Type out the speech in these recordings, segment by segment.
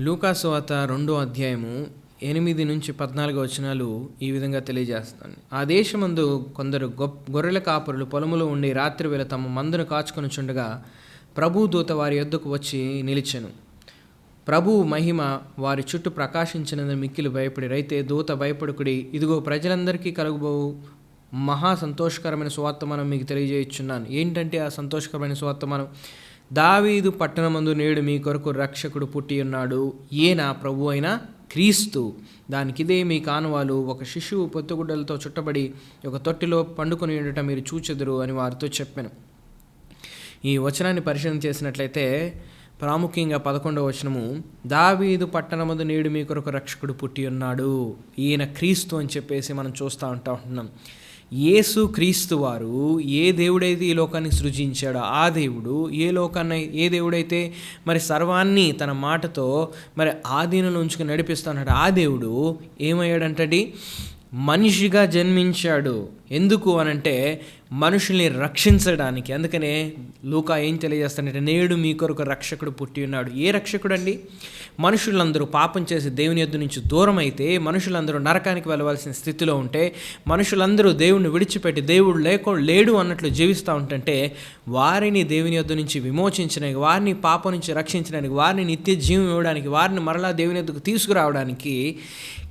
లూకా సువార్త 2వ అధ్యాయము 8-14 వచనాలు ఈ విధంగా తెలియజేస్తాను. ఆ దేశమందు కొందరు గొర్రెల కాపరులు పొలములో ఉండి రాత్రి వేళ తమ మందను కాచుకొనుచుండగా ప్రభువు దూత వారి యొద్దకు వచ్చి నిలిచెను. ప్రభువు మహిమ వారి చుట్టూ ప్రకాశించినందున మిక్కిలి భయపడి, రైతే దూత భయపడుకుడి, ఇదిగో ప్రజలందరికీ కలుగుబోవు మహా సంతోషకరమైన సువార్తమానం మీకు తెలియజేయుచున్నాను. ఏంటంటే ఆ సంతోషకరమైన సువార్తమానం, దావీదు పట్టణమందు నేడు మీ కొరకు రక్షకుడు పుట్టి ఉన్నాడు, ఈయన ప్రభు అయిన క్రీస్తు. దానికిదే మీ కానువాలు, ఒక శిశువు పొత్తుగుడ్డలతో చుట్టబడి ఒక తొట్టిలో పండుకొని ఉండటం మీరు చూచెదరు అని వారితో చెప్పాను. ఈ వచనాన్ని పరిశీలన చేసినట్లయితే ప్రాముఖ్యంగా 11వ వచనము, దావీదు పట్టణమందు నేడు మీ కొరకు రక్షకుడు పుట్టి ఉన్నాడు, ఈయన క్రీస్తు అని చెప్పేసి మనం చూస్తూ ఉంటున్నాం. యేసు క్రీస్తు వారు ఏ దేవుడైతే ఈ లోకాన్ని సృజించాడో ఆ దేవుడు, ఏ దేవుడైతే మరి సర్వాన్ని తన మాటతో మరి ఆధీనంలో ఉంచుకుని నడిపిస్తున్నాడు, ఆ దేవుడు ఏమయ్యాడంటండి, మనిషిగా జన్మించాడు. ఎందుకు అనంటే మనుషుల్ని రక్షించడానికి. అందుకనే లూకా ఏం తెలియజేస్తాడంటే, నేడు మీ కొరకు రక్షకుడు పుట్టి ఉన్నాడు. ఏ రక్షకుడు అండి? మనుషులందరూ పాపం చేసి దేవుని యొద్ద నుంచి దూరం అయితే, మనుషులందరూ నరకానికి వెళ్ళవలసిన స్థితిలో ఉంటే, మనుషులందరూ దేవుణ్ణి విడిచిపెట్టి దేవుడు లేడు అన్నట్లు జీవిస్తూ ఉంటుంటే, వారిని దేవుని యొద్ద నుంచి విమోచించడానికి, వారిని పాపం నుంచి రక్షించడానికి, వారిని నిత్య జీవం ఇవ్వడానికి, వారిని మరలా దేవుని యొద్దకు తీసుకురావడానికి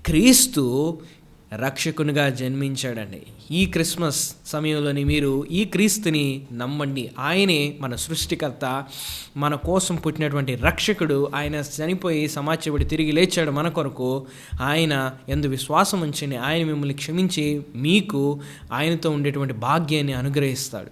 క్రీస్తు రక్షకునిగా జన్మించాడండి. ఈ క్రిస్మస్ సమయంలోని మీరు ఈ క్రీస్తుని నమ్మండి. ఆయనే మన సృష్టికర్త, మన కోసం పుట్టినటువంటి రక్షకుడు. ఆయన చనిపోయి సమాజపడి తిరిగి లేచాడు మన కొరకు. ఆయన యందు విశ్వాసం ఉంచండి, ఆయన మిమ్మల్ని క్షమించి మీకు ఆయనతో ఉండేటువంటి భాగ్యాన్ని అనుగ్రహిస్తాడు.